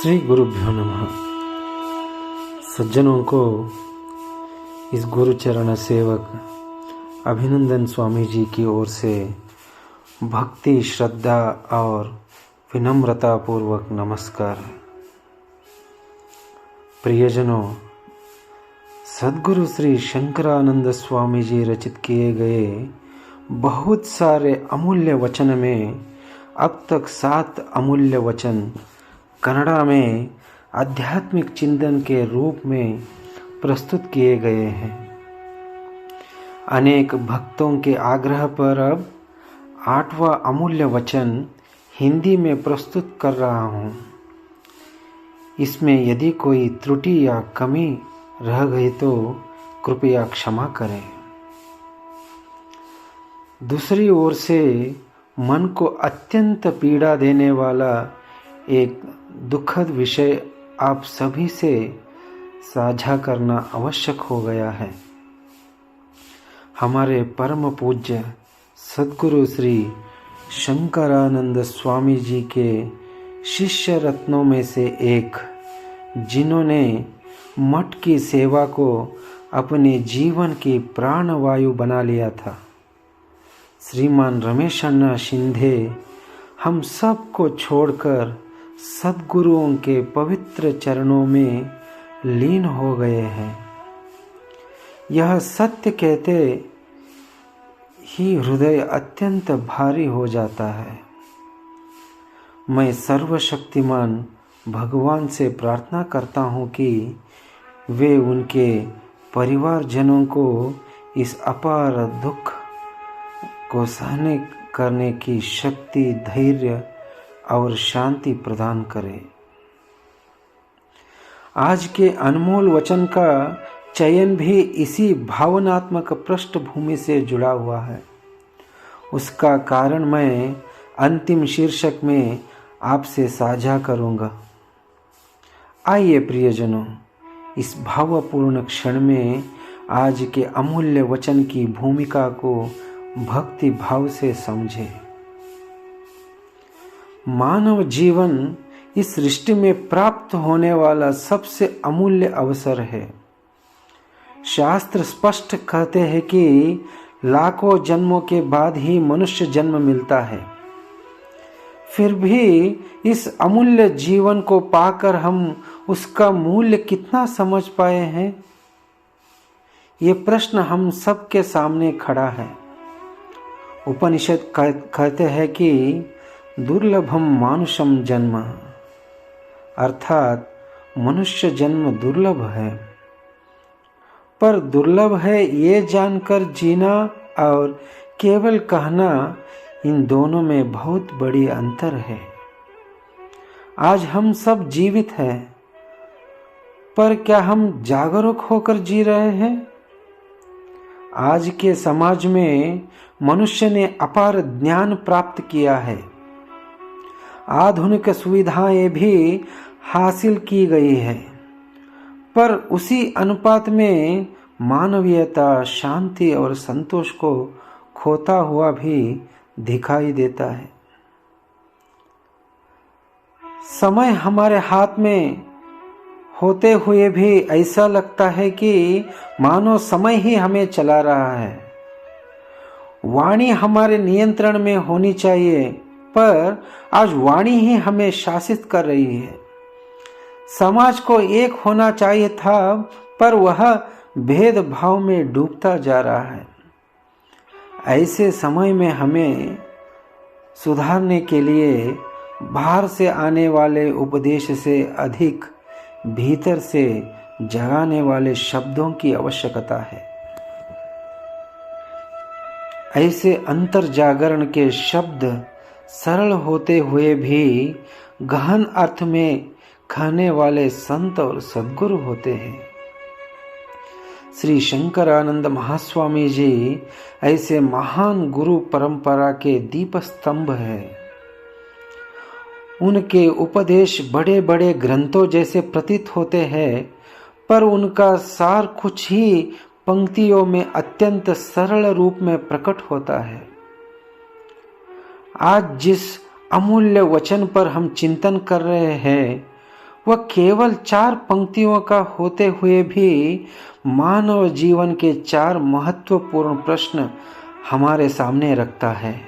श्री गुरुभ्यो नमः। सज्जनों को इस गुरुचरण सेवक अभिनंदन स्वामी जी की ओर से भक्ति, श्रद्धा और विनम्रता पूर्वक नमस्कार। प्रियजनों, सद्गुरु श्री शंकरानंद स्वामी जी रचित किए गए बहुत सारे अमूल्य वचन में अब तक 7 अमूल्य वचन कन्नड़ा में आध्यात्मिक चिंतन के रूप में प्रस्तुत किए गए हैं। अनेक भक्तों के आग्रह पर अब 8वां अमूल्य वचन हिंदी में प्रस्तुत कर रहा हूँ। इसमें यदि कोई त्रुटि या कमी रह गई तो कृपया क्षमा करें। दूसरी ओर से मन को अत्यंत पीड़ा देने वाला एक दुखद विषय आप सभी से साझा करना आवश्यक हो गया है। हमारे परम पूज्य सद्गुरु श्री शंकरानंद स्वामी जी के शिष्य रत्नों में से एक, जिन्होंने मठ की सेवा को अपने जीवन की प्राणवायु बना लिया था, श्रीमान रमेश अन्ना शिंदे हम सब को छोड़कर सद्गुरुओं के पवित्र चरणों में लीन हो गए हैं। यह सत्य कहते ही हृदय अत्यंत भारी हो जाता है। मैं सर्वशक्तिमान भगवान से प्रार्थना करता हूँ कि वे उनके परिवारजनों को इस अपार दुख को सहने करने की शक्ति, धैर्य और शांति प्रदान करें। आज के अनमोल वचन का चयन भी इसी भावनात्मक पृष्ठभूमि से जुड़ा हुआ है। उसका कारण मैं अंतिम शीर्षक में आपसे साझा करूंगा। आइए प्रियजनों, इस भावपूर्ण क्षण में आज के अमूल्य वचन की भूमिका को भक्ति भाव से समझे। मानव जीवन इस सृष्टि में प्राप्त होने वाला सबसे अमूल्य अवसर है। शास्त्र स्पष्ट कहते हैं कि लाखों जन्मों के बाद ही मनुष्य जन्म मिलता है। फिर भी इस अमूल्य जीवन को पाकर हम उसका मूल्य कितना समझ पाए हैं, ये प्रश्न हम सबके सामने खड़ा है। उपनिषद कहते हैं कि दुर्लभम मानुषम जन्म, अर्थात मनुष्य जन्म दुर्लभ है। पर दुर्लभ है ये जानकर जीना और केवल कहना, इन दोनों में बहुत बड़ी अंतर है। आज हम सब जीवित हैं, पर क्या हम जागरूक होकर जी रहे हैं? आज के समाज में मनुष्य ने अपार ज्ञान प्राप्त किया है। आधुनिक सुविधाएं भी हासिल की गई है, पर उसी अनुपात में मानवीयता, शांति और संतोष को खोता हुआ भी दिखाई देता है। समय हमारे हाथ में होते हुए भी ऐसा लगता है कि मानो समय ही हमें चला रहा है। वाणी हमारे नियंत्रण में होनी चाहिए, पर आज वाणी ही हमें शासित कर रही है। समाज को एक होना चाहिए था, पर वह भेदभाव में डूबता जा रहा है। ऐसे समय में हमें सुधारने के लिए बाहर से आने वाले उपदेश से अधिक भीतर से जगाने वाले शब्दों की आवश्यकता है। ऐसे अंतर जागरण के शब्द सरल होते हुए भी गहन अर्थ में कहने वाले संत और सद्गुरु होते हैं। श्री शंकरानंद महास्वामी जी ऐसे महान गुरु परंपरा के दीप स्तंभ है। उनके उपदेश बड़े बड़े ग्रंथों जैसे प्रतीत होते हैं, पर उनका सार कुछ ही पंक्तियों में अत्यंत सरल रूप में प्रकट होता है। आज जिस अमूल्य वचन पर हम चिंतन कर रहे हैं, वह केवल 4 पंक्तियों का होते हुए भी मानव जीवन के 4 महत्वपूर्ण प्रश्न हमारे सामने रखता है।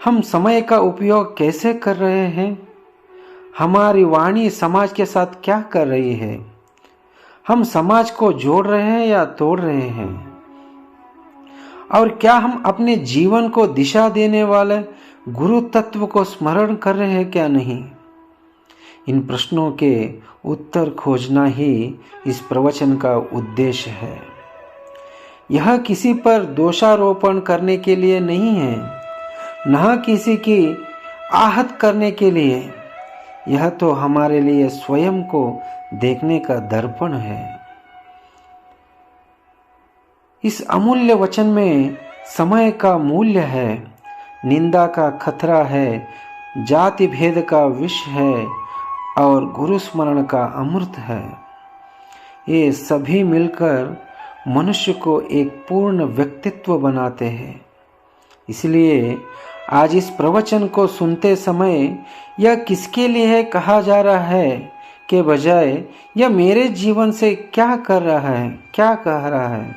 हम समय का उपयोग कैसे कर रहे हैं? हमारी वाणी समाज के साथ क्या कर रही है? हम समाज को जोड़ रहे हैं या तोड़ रहे हैं? और क्या हम अपने जीवन को दिशा देने वाले गुरु तत्व को स्मरण कर रहे हैं क्या नहीं? इन प्रश्नों के उत्तर खोजना ही इस प्रवचन का उद्देश्य है। यह किसी पर दोषारोपण करने के लिए नहीं है, न किसी की आहत करने के लिए। यह तो हमारे लिए स्वयं को देखने का दर्पण है। इस अमूल्य वचन में समय का मूल्य है, निंदा का खतरा है, जाति भेद का विष है और गुरु स्मरण का अमृत है। ये सभी मिलकर मनुष्य को एक पूर्ण व्यक्तित्व बनाते हैं। इसलिए आज इस प्रवचन को सुनते समय यह किसके लिए कहा जा रहा है के बजाय यह मेरे जीवन से क्या कर रहा है, क्या कह रहा है,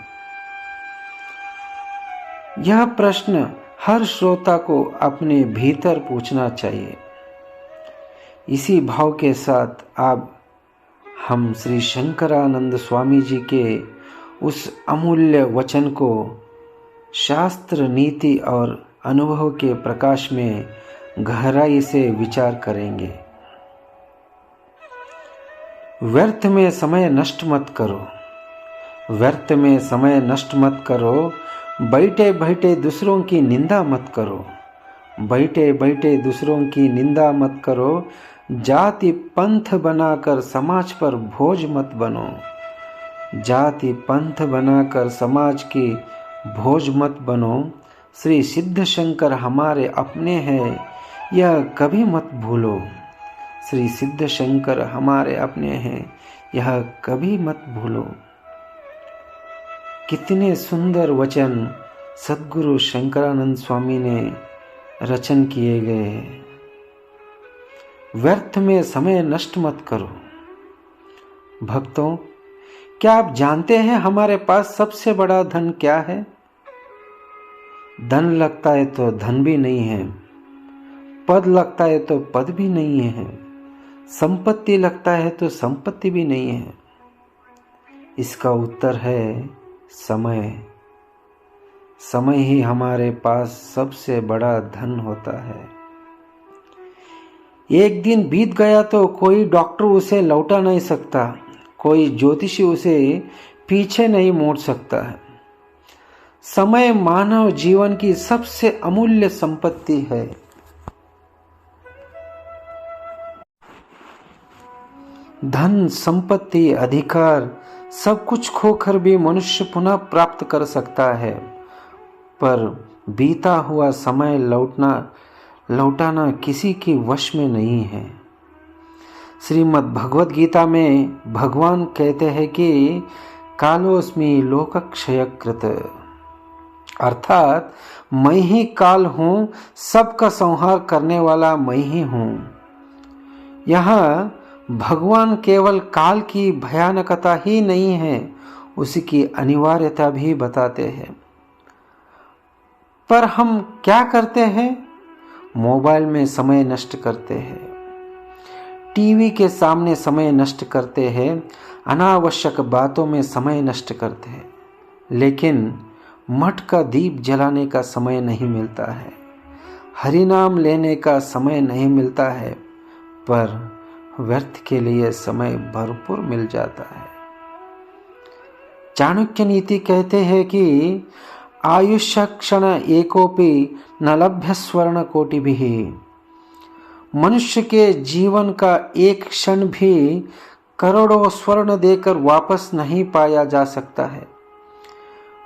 यह प्रश्न हर श्रोता को अपने भीतर पूछना चाहिए। इसी भाव के साथ अब हम श्री शंकरानंद स्वामी जी के उस अमूल्य वचन को शास्त्र, नीति और अनुभव के प्रकाश में गहराई से विचार करेंगे। व्यर्थ में समय नष्ट मत करो, व्यर्थ में समय नष्ट मत करो, बैठे बैठे दूसरों की निंदा मत करो, बैठे बैठे दूसरों की निंदा मत करो, जाति पंथ बनाकर समाज पर बोझ मत बनो, जाति पंथ बनाकर समाज की बोझ मत बनो। श्री सिद्ध शंकर हमारे अपने हैं, यह कभी मत भूलो। श्री सिद्ध शंकर हमारे अपने हैं, यह कभी मत भूलो। कितने सुंदर वचन सद्गुरु शंकरानंद स्वामी ने रचन किए गए। व्यर्थ में समय नष्ट मत करो। भक्तों, क्या आप जानते हैं हमारे पास सबसे बड़ा धन क्या है? धन लगता है तो धन भी नहीं है, पद लगता है तो पद भी नहीं है, संपत्ति लगता है तो संपत्ति भी नहीं है। इसका उत्तर है समय। समय ही हमारे पास सबसे बड़ा धन होता है। एक दिन बीत गया तो कोई डॉक्टर उसे लौटा नहीं सकता, कोई ज्योतिषी उसे पीछे नहीं मोड़ सकता है। समय मानव जीवन की सबसे अमूल्य संपत्ति है। धन, संपत्ति, अधिकार सब कुछ खोकर भी मनुष्य पुनः प्राप्त कर सकता है, पर बीता हुआ समय लौटाना किसी के वश में नहीं है। श्रीमद् भगवद गीता में भगवान कहते हैं कि कालोस्मि लोकक्षयकृत, अर्थात मैं ही काल हूँ, सबका संहार करने वाला मैं ही हूँ। यहाँ भगवान केवल काल की भयानकता ही नहीं है, उसकी अनिवार्यता भी बताते हैं। पर हम क्या करते हैं? मोबाइल में समय नष्ट करते हैं, टीवी के सामने समय नष्ट करते हैं, अनावश्यक बातों में समय नष्ट करते हैं, लेकिन मठ का दीप जलाने का समय नहीं मिलता है, हरिनाम लेने का समय नहीं मिलता है, पर व्यर्थ के लिए समय भरपूर मिल जाता है। चाणक्य नीति कहते हैं कि आयुष्य क्षण एकोपि न लभ्य स्वर्ण कोटिभिः। मनुष्य के जीवन का एक क्षण भी करोड़ों स्वर्ण देकर वापस नहीं पाया जा सकता है।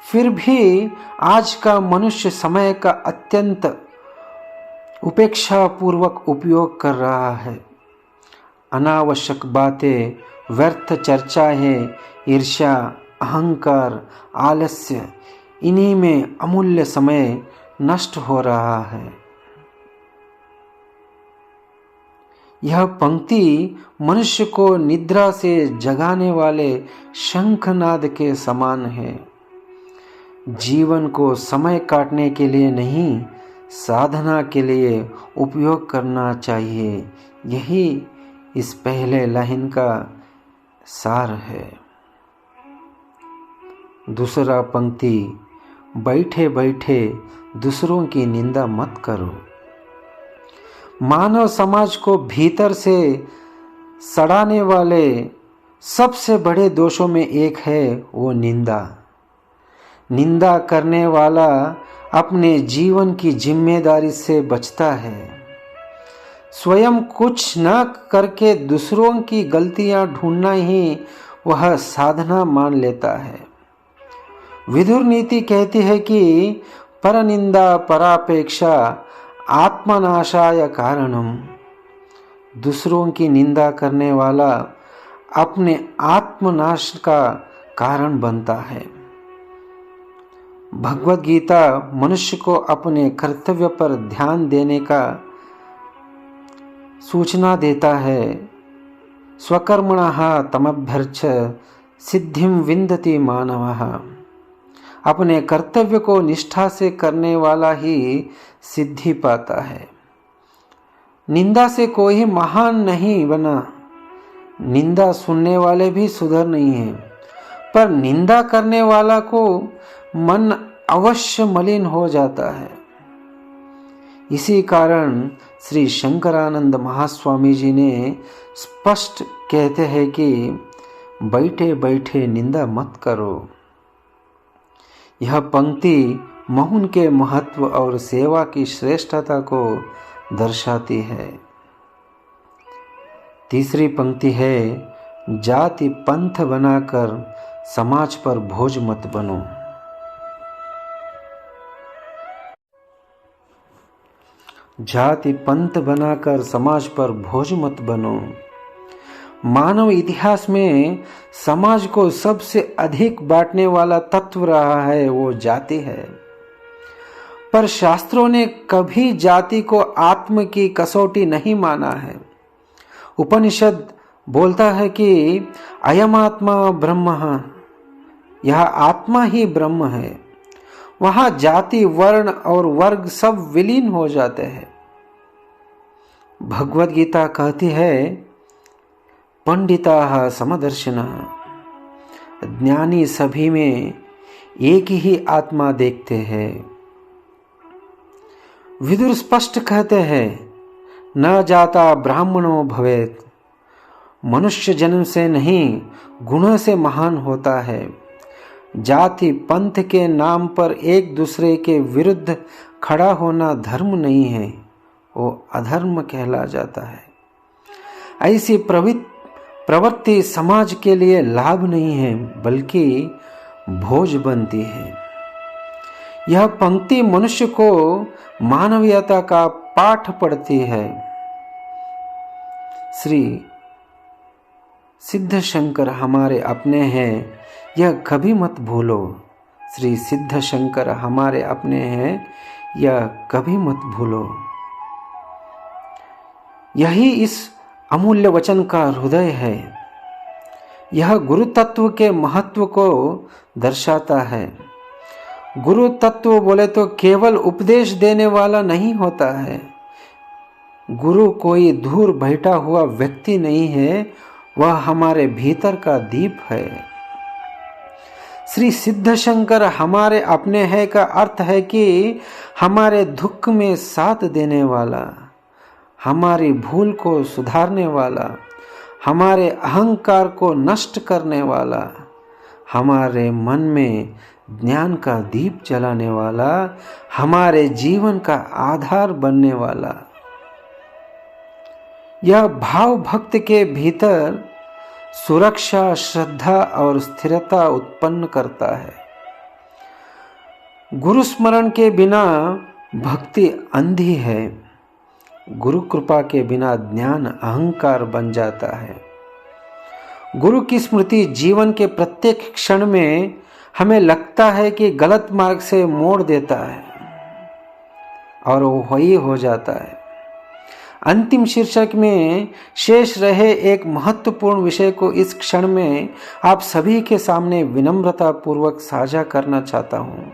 फिर भी आज का मनुष्य समय का अत्यंत उपेक्षा पूर्वक उपयोग कर रहा है। अनावश्यक बातें, व्यर्थ चर्चाएं, ईर्ष्या, अहंकार, आलस्य, इन्हीं में अमूल्य समय नष्ट हो रहा है। यह पंक्ति मनुष्य को निद्रा से जगाने वाले शंखनाद के समान है। जीवन को समय काटने के लिए नहीं, साधना के लिए उपयोग करना चाहिए। यही इस पहले लाइन का सार है। दूसरा पंक्ति, बैठे बैठे दूसरों की निंदा मत करो। मानव समाज को भीतर से सड़ाने वाले सबसे बड़े दोषों में एक है वो निंदा। निंदा करने वाला अपने जीवन की जिम्मेदारी से बचता है। स्वयं कुछ न करके दूसरों की गलतियां ढूंढना ही वह साधना मान लेता है। विदुर नीति कहती है कि परनिंदा परापेक्षा आत्मनाशाय कारणम। दूसरों की निंदा करने वाला अपने आत्मनाश का कारण बनता है। भगवत गीता मनुष्य को अपने कर्तव्य पर ध्यान देने का सूचना देता है। स्वकर्मणः तमभ्यर्च्य सिद्धिं विन्दति मानवः। अपने कर्तव्य को निष्ठा से करने वाला ही सिद्धि पाता है। निंदा से कोई महान नहीं बना। निंदा सुनने वाले भी सुधर नहीं है, पर निंदा करने वाला को मन अवश्य मलिन हो जाता है। इसी कारण श्री शंकरानंद महास्वामी जी ने स्पष्ट कहते हैं कि बैठे बैठे निंदा मत करो। यह पंक्ति मौन के महत्व और सेवा की श्रेष्ठता को दर्शाती है। तीसरी पंक्ति है, जाति पंथ बनाकर समाज पर बोझ मत बनो। जाति पंथ बनाकर समाज पर बोझ मत बनो। मानव इतिहास में समाज को सबसे अधिक बांटने वाला तत्व रहा है वो जाति है। पर शास्त्रों ने कभी जाति को आत्म की कसौटी नहीं माना है। उपनिषद बोलता है कि अयम आत्मा ब्रह्म, यह आत्मा ही ब्रह्म है। वहां जाति वर्ण और वर्ग सब विलीन हो जाते हैं। भगवत गीता कहती है, पंडिताः समदर्शिनः, ज्ञानी सभी में एक ही आत्मा देखते हैं। विदुर स्पष्ट कहते हैं, न जाता ब्राह्मणो भवेत्। मनुष्य जन्म से नहीं गुणों से महान होता है। जाति पंथ के नाम पर एक दूसरे के विरुद्ध खड़ा होना धर्म नहीं है, वो अधर्म कहला जाता है। ऐसी प्रवृत्ति समाज के लिए लाभ नहीं है, बल्कि बोझ बनती है। यह पंक्ति मनुष्य को मानवीयता का पाठ पढ़ती है। श्री सिद्ध शंकर हमारे अपने हैं, यह कभी मत भूलो। श्री सिद्ध शंकर हमारे अपने हैं, यह कभी मत भूलो। यही इस अमूल्य वचन का हृदय है। यह गुरु तत्व के महत्व को दर्शाता है। गुरु तत्व बोले तो केवल उपदेश देने वाला नहीं होता है। गुरु कोई दूर बैठा हुआ व्यक्ति नहीं है, वह हमारे भीतर का दीप है। श्री सिद्ध शंकर हमारे अपने हैं का अर्थ है कि हमारे दुख में साथ देने वाला, हमारी भूल को सुधारने वाला, हमारे अहंकार को नष्ट करने वाला, हमारे मन में ज्ञान का दीप जलाने वाला, हमारे जीवन का आधार बनने वाला। यह भाव भक्त के भीतर सुरक्षा, श्रद्धा और स्थिरता उत्पन्न करता है। गुरु स्मरण के बिना भक्ति अंधी है। गुरु कृपा के बिना ज्ञान अहंकार बन जाता है। गुरु की स्मृति जीवन के प्रत्येक क्षण में हमें लगता है कि गलत मार्ग से मोड़ देता है, और वो वही हो जाता है। अंतिम शीर्षक में शेष रहे एक महत्वपूर्ण विषय को इस क्षण में आप सभी के सामने विनम्रता पूर्वक साझा करना चाहता हूं।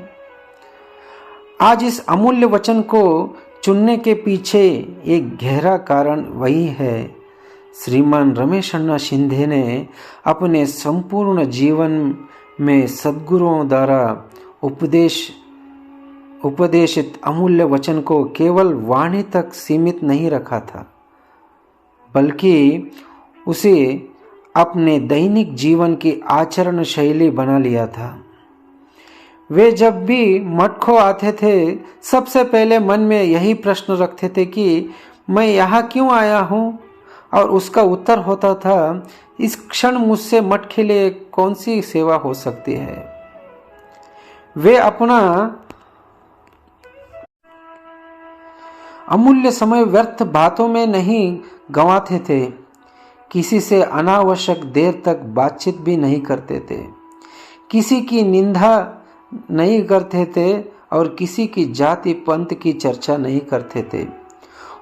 आज इस अमूल्य वचन को चुनने के पीछे एक गहरा कारण वही है। श्रीमान रमेश अन्ना शिंदे ने अपने संपूर्ण जीवन में सद्गुरुओं द्वारा उपदेशित अमूल्य वचन को केवल वाणी तक सीमित नहीं रखा था, बल्कि उसे अपने दैनिक जीवन की आचरण शैली बना लिया था। वे जब भी मठ को आते थे, सबसे पहले मन में यही प्रश्न रखते थे कि मैं यहाँ क्यों आया हूँ, और उसका उत्तर होता था, इस क्षण मुझसे मठ के लिए कौन सी सेवा हो सकती है। वे अपना अमूल्य समय व्यर्थ बातों में नहीं गंवाते थे, किसी से अनावश्यक देर तक बातचीत भी नहीं करते थे, किसी की निंदा नहीं करते थे और किसी की जाति पंथ की चर्चा नहीं करते थे।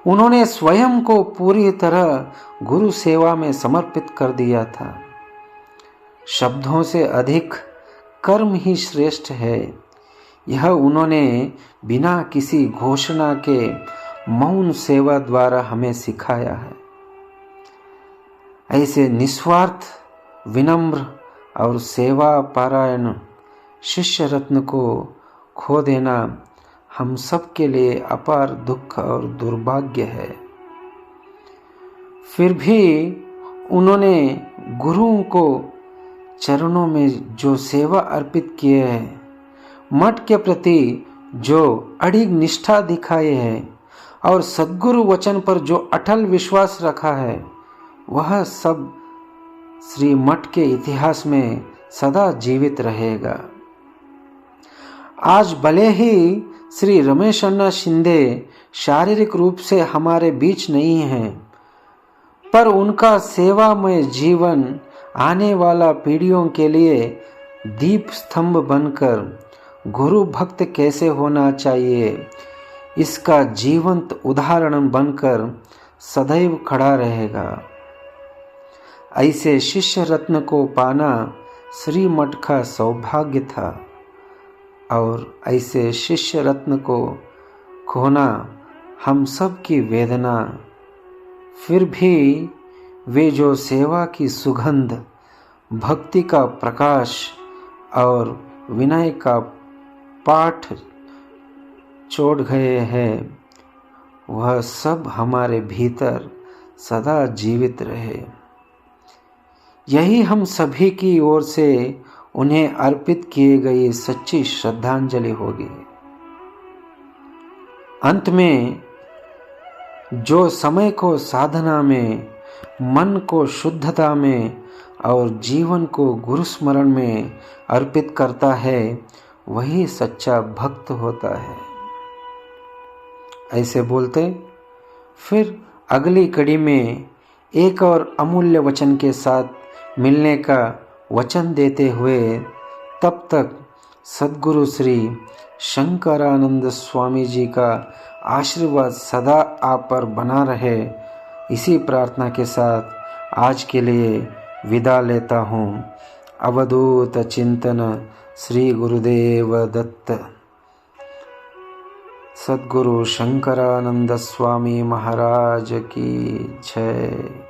उन्होंने स्वयं को पूरी तरह गुरु सेवा में समर्पित कर दिया था। शब्दों से अधिक कर्म ही श्रेष्ठ है, यह उन्होंने बिना किसी घोषणा के मौन सेवा द्वारा हमें सिखाया है। ऐसे निस्वार्थ, विनम्र और सेवा पारायण शिष्य रत्न को खो देना हम सब के लिए अपार दुख और दुर्भाग्य है। फिर भी उन्होंने गुरुओं को चरणों में जो सेवा अर्पित किए है, मठ के प्रति जो अडिग निष्ठा दिखाई है और सद्गुरु वचन पर जो अटल विश्वास रखा है, वह सब श्री मठ के इतिहास में सदा जीवित रहेगा। आज भले ही श्री रमेश अन्ना शिंदे शारीरिक रूप से हमारे बीच नहीं हैं, पर उनका सेवामय जीवन आने वाला पीढ़ियों के लिए दीप स्तंभ बनकर गुरु भक्त कैसे होना चाहिए, इसका जीवंत उदाहरण बनकर सदैव खड़ा रहेगा। ऐसे शिष्य रत्न को पाना श्री मठ का सौभाग्य था और ऐसे शिष्य रत्न को खोना हम सब की वेदना। फिर भी वे जो सेवा की सुगंध, भक्ति का प्रकाश और विनय का पाठ छोड़ गए हैं, वह सब हमारे भीतर सदा जीवित रहे। यही हम सभी की ओर से उन्हें अर्पित किए गई सच्ची श्रद्धांजलि होगी। अंत में जो समय को साधना में, मन को शुद्धता में और जीवन को गुरु स्मरण में अर्पित करता है, वही सच्चा भक्त होता है। ऐसे बोलते फिर अगली कड़ी में एक और अमूल्य वचन के साथ मिलने का वचन देते हुए, तब तक सद्गुरु श्री शंकरानंद स्वामी जी का आशीर्वाद सदा आप पर बना रहे, इसी प्रार्थना के साथ आज के लिए विदा लेता हूँ। अवधूत चिंतन श्री गुरुदेव दत्त। सद्गुरु शंकरानंद स्वामी महाराज की जय।